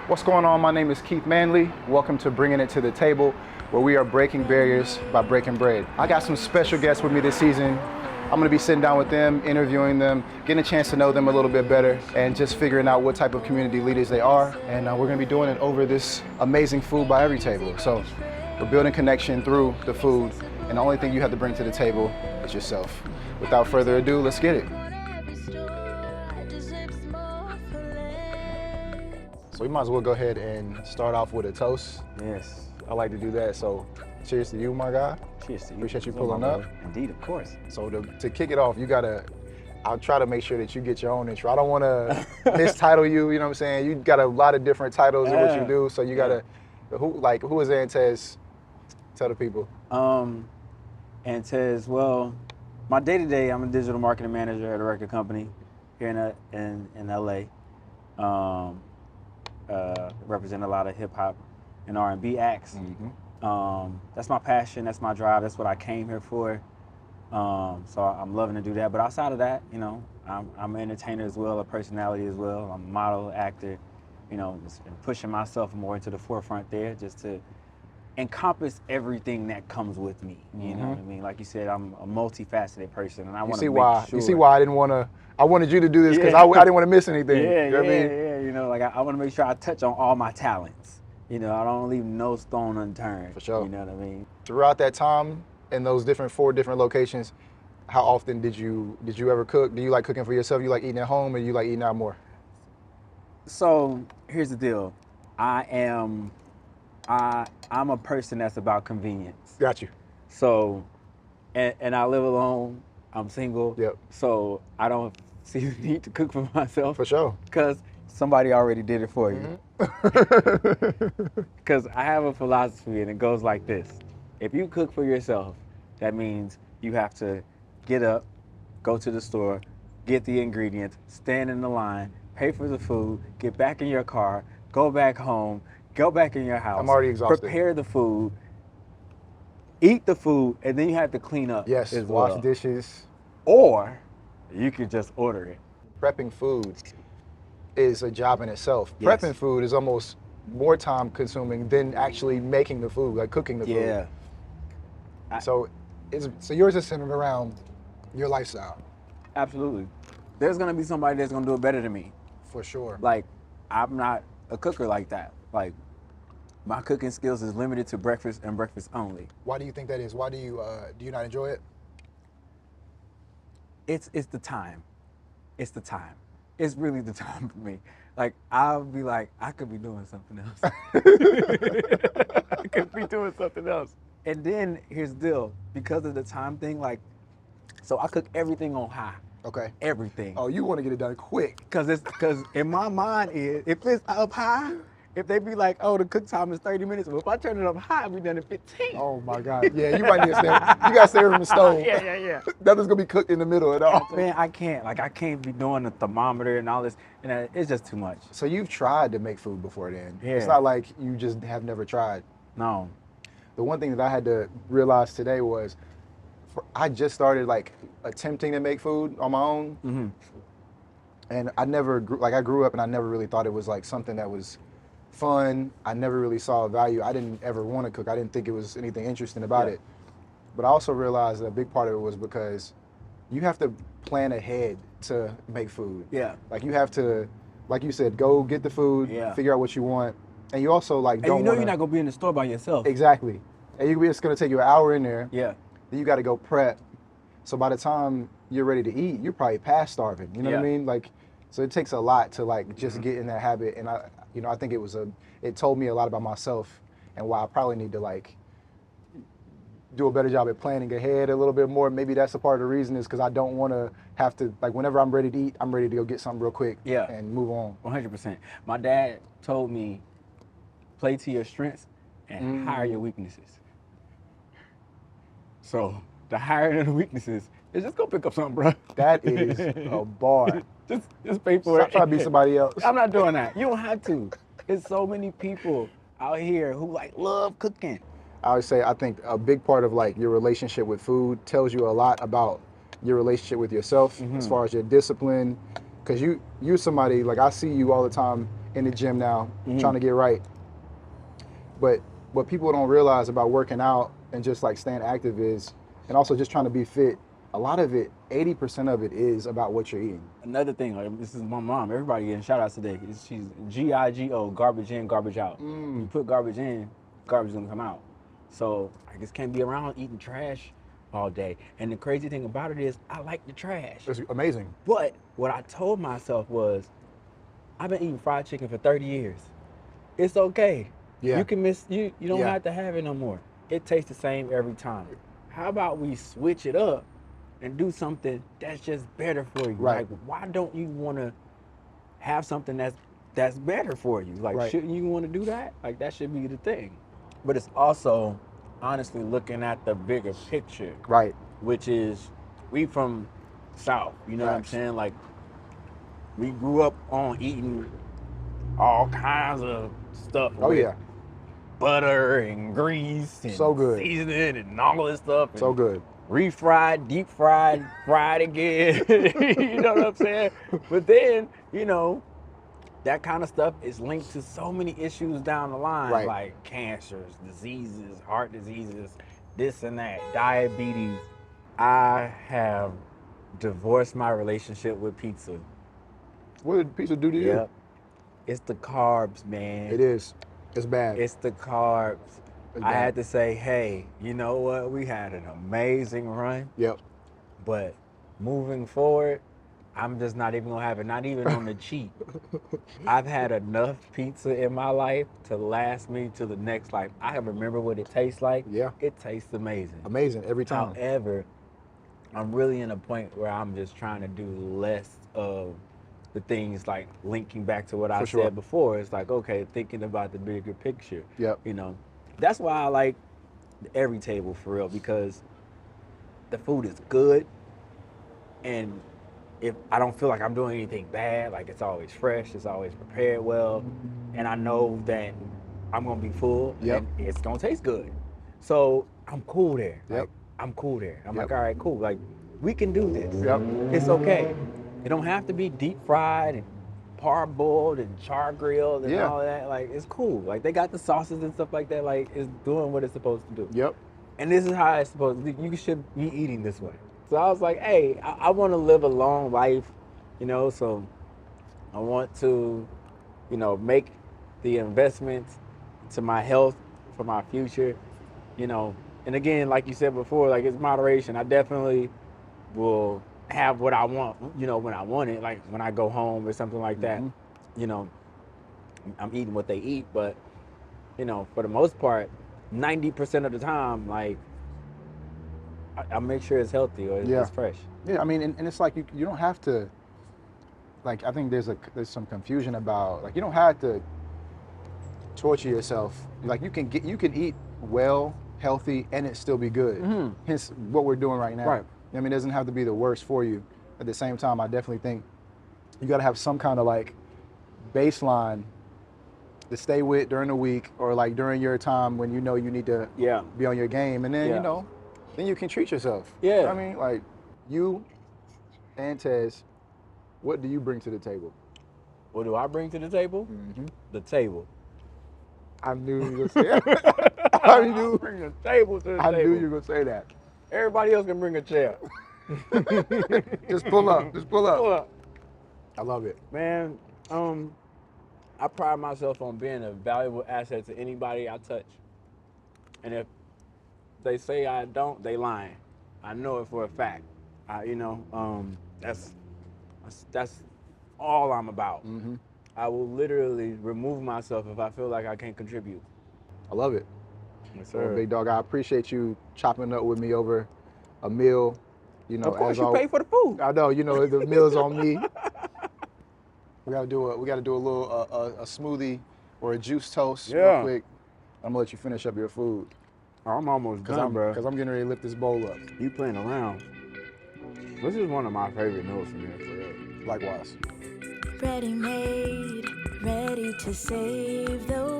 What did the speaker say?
What's going on? My name is Keith Manley. Welcome to Bringing It to the Table, where we are breaking barriers by breaking bread. I got some special guests with me this season. I'm gonna be sitting down with them, interviewing them, getting a chance to know them a little bit better, and just figuring out what type of community leaders they are. And we're gonna be doing it over this amazing food by Everytable. So we're building connection through the food, and the only thing you have to bring to the table is yourself. Without further ado, let's get it. So we might as well go ahead and start off with a toast. Yes. I like to do that, so cheers to you, my guy. Cheers to you. Appreciate you pulling up. Indeed, of course. So to kick it off, I'll try to make sure that you get your own intro. I don't want to mistitle you, you know what I'm saying? You got a lot of different titles in what you do, so you got to, who is Anthez? Tell the people. Anthez, well, my day-to-day, I'm a digital marketing manager at a record company here in LA. Represent a lot of hip hop and R&B acts. Mm-hmm. That's my passion, that's my drive, that's what I came here for. So I'm loving to do that. But outside of that, you know, I'm an entertainer as well, a personality as well. I'm a model, actor, you know, just been pushing myself more into the forefront there just to encompass everything that comes with me. You know what I mean? Like you said, I'm a multifaceted person, and I want to make sure. You see why I wanted you to do this, because I didn't want to miss anything. Yeah, you know what I mean? Yeah. You know, like I want to make sure I touch on all my talents. You know, I don't leave no stone unturned. For sure. You know what I mean? Throughout that time, in those four different locations, how often did you ever cook? Do you like cooking for yourself? You like eating at home, or you like eating out more? So here's the deal. I'm a person that's about convenience. Got you. So, and I live alone. I'm single. Yep. So I don't see the need to cook for myself. For sure. Because somebody already did it for you. Because I have a philosophy, and it goes like this. If you cook for yourself, that means you have to get up, go to the store, get the ingredients, stand in the line, pay for the food, get back in your car, go back home, go back in your house. I'm already exhausted. Prepare the food, eat the food, and then you have to clean up. Yes, as well. wash dishes. Or you could just order it. Prepping food is a job in itself. Yes. Prepping food is almost more time consuming than actually making the food, like cooking the food. Yeah. So yours is centered around your lifestyle. Absolutely. There's gonna be somebody that's gonna do it better than me. For sure. Like, I'm not a cooker like that. Like, my cooking skills is limited to breakfast and breakfast only. Why do you think that is? Why do you not enjoy it? It's the time. It's the time. It's really the time for me. Like, I'll be like, I could be doing something else. I could be doing something else. And then here's the deal. Because of the time thing, like, so I cook everything on high. Okay. Everything. Oh, you want to get it done quick. Because in my mind if it's up high, if they be like, oh, the cook time is 30 minutes, well, if I turn it up high, I'll be done in 15. Oh my God. Yeah, you might need to stay. You got to stay from the stove. Yeah. Nothing's going to be cooked in the middle at all. Man, I can't. Like, I can't be doing the thermometer and all this. And it's just too much. So you've tried to make food before then. Yeah. It's not like you just have never tried. No. The one thing that I had to realize today was I just started like attempting to make food on my own. Mm-hmm. And I grew up and I never really thought it was like something that was fun. I never really saw a value. I didn't ever want to cook. I didn't think it was anything interesting about it. But I also realized that a big part of it was because you have to plan ahead to make food. Yeah. Like you have to, like you said, go get the food, figure out what you want. And you also like don't you're not gonna be in the store by yourself. Exactly. And it's gonna take you an hour in there. Yeah. Then you gotta go prep. So by the time you're ready to eat, you're probably past starving. You know what I mean? Like, so it takes a lot to like just get in that habit. And I think it told me a lot about myself and why I probably need to like do a better job at planning ahead a little bit more. Maybe that's a part of the reason is because I don't want to have to, like whenever I'm ready to eat, I'm ready to go get something real quick and move on. 100%. My dad told me, play to your strengths and hire your weaknesses. So the hiring of the weaknesses is just go pick up something, bro. That is a bar. just pay for it. Stop trying to be somebody else. I'm not doing that. You don't have to. There's so many people out here who like love cooking. I would say I think a big part of like your relationship with food tells you a lot about your relationship with yourself as far as your discipline. Because you're somebody, like I see you all the time in the gym now, trying to get right. But what people don't realize about working out and just like staying active is, and also just trying to be fit, a lot of it, 80% of it is about what you're eating. Another thing, like, this is my mom. Everybody getting shout outs today. She's GIGO, garbage in, garbage out. You put garbage in, garbage gonna come out. So I just can't be around eating trash all day. And the crazy thing about it is, I like the trash. It's amazing. But what I told myself was, I've been eating fried chicken for 30 years. It's okay. Yeah. You can you don't have to have it no more. It tastes the same every time. How about we switch it up and do something that's just better for you? Right. Like, why don't you want to have something that's better for you? Like, shouldn't you want to do that? Like, that should be the thing. But it's also, honestly, looking at the bigger picture. Right. Which is, we from South, you know what I'm saying? Like, we grew up on eating all kinds of stuff. Oh, yeah. Butter and grease and so good. seasoning and all this stuff. So good. Refried, deep fried, fried again. You know what I'm saying? But then, you know, that kind of stuff is linked to so many issues down the line, like cancers, diseases, heart diseases, this and that, diabetes. I have divorced my relationship with pizza. What did pizza do to you? Yep. It's the carbs, man. It is. It's bad. It's the carbs. It's I bad. had to say, hey, you know what? We had an amazing run. Yep. But moving forward, I'm just not even gonna have it, not even on the cheap. I've had enough pizza in my life to last me to the next life. I remember what it tastes like. Yeah. It tastes amazing. Amazing every time. However, I'm really in a point where I'm just trying to do less of the things, like linking back to what I said before. It's like, okay, thinking about the bigger picture. Yep. You know, that's why I like the Everytable for real, because the food is good, and if I don't feel like I'm doing anything bad, like it's always fresh, it's always prepared well, and I know that I'm gonna be full and it's gonna taste good. So I'm cool there. Like, I'm cool there. I'm like, all right, cool. Like, we can do this. It's okay. It don't have to be deep fried and parboiled and char grilled and all that. Like, it's cool. Like, they got the sauces and stuff like that. Like, it's doing what it's supposed to do. Yep. And this is how it's supposed to be. You should be eating this way. So I was like, hey, I want to live a long life, you know, so I want to, you know, make the investments to my health for my future, you know. And again, like you said before, like, it's moderation. I definitely will have what I want, you know, when I want it, like when I go home or something like that. You know, I'm eating what they eat, but, you know, for the most part, 90% of the time, like, I make sure it's healthy or it's fresh. Yeah, I mean, and it's like you don't have to, like, I think there's some confusion about, like, you don't have to torture yourself. Like, you can eat well, healthy, and it still be good. Hence what we're doing right now. Right. I mean, it doesn't have to be the worst for you. At the same time, I definitely think you got to have some kind of like baseline to stay with during the week, or like during your time when you know you need to be on your game, and then you know, then you can treat yourself. I mean, like, you, Anthez, what do you bring to the table? What do I bring to the table? The table. I knew you were going to say that. I knew. Bring the table to the table. I knew you were going to say that. Everybody else can bring a chair. Just pull up. Just pull up. Pull up. I love it. Man, I pride myself on being a valuable asset to anybody I touch. And if they say I don't, they lying. I know it for a fact. You know, that's all I'm about. I will literally remove myself if I feel like I can't contribute. I love it. Yes, sir. Well, big dog, I appreciate you chopping up with me over a meal. You know, of course, as you pay for the food. I know. You know, the meal's on me. We gotta do a little a smoothie or a juice toast real quick. I'm gonna let you finish up your food. I'm almost done, bro. Because I'm getting ready to lift this bowl up. You playing around. This is one of my favorite meals from here, for real. Likewise. Ready made, ready to save the